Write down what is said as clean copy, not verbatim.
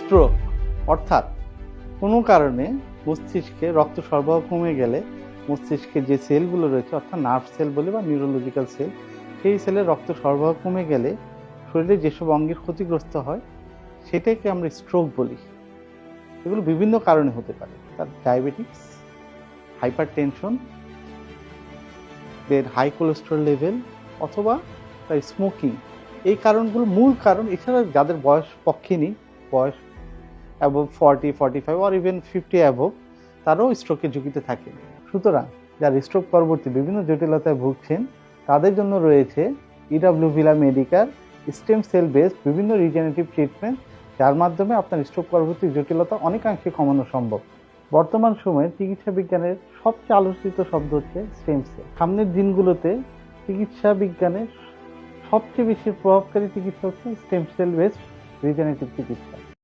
Stroke অর্থাৎ কোনো কারণে মস্তিষ্কে রক্ত সরবরাহ কমে গেলে মস্তিষ্কে যে সেলগুলো রয়েছে অর্থাৎ নার্ভ সেল বলি বা নিউরোলজিক্যাল সেল, সেই সেলের রক্ত সরবরাহ কমে গেলে শরীরে যেসব অঙ্গের ক্ষতিগ্রস্ত হয় সেটাকে আমরা স্ট্রোক বলি। এগুলো বিভিন্ন কারণে হতে পারে, তার ডায়াবেটিক্স, হাইপার টেনশন, দের হাই কোলেস্টেরল লেভেল অথবা তার স্মোকিং, এই কারণগুলো মূল কারণ। এছাড়া যাদের বয়স পক্ষিনী, বয়স অ্যাবভ 40, 45 অর ইভেন 50 অ্যাবভ, তারাও স্ট্রোকের ঝুঁকিতে থাকে। সুতরাং যারা স্ট্রোক পরবর্তী বিভিন্ন জটিলতায় ভুগছেন তাদের জন্য রয়েছে ইডব্লিউভিলা মেডিকার স্টেম সেল বেসড বিভিন্ন রিজেনারেটিভ ট্রিটমেন্ট, যার মাধ্যমে আপনার স্ট্রোক পরবর্তী জটিলতা অনেকাংশে কমানো সম্ভব। বর্তমান সময়ে চিকিৎসা বিজ্ঞানের সবচেয়ে আলোচিত শব্দ হচ্ছে স্টেম সেল। সামনের দিনগুলোতে চিকিৎসা বিজ্ঞানের সবচেয়ে বেশি প্রভাবকারী চিকিৎসা হচ্ছে স্টেম সেল বেসড রিজেনারেটিভ চিকিৎসা।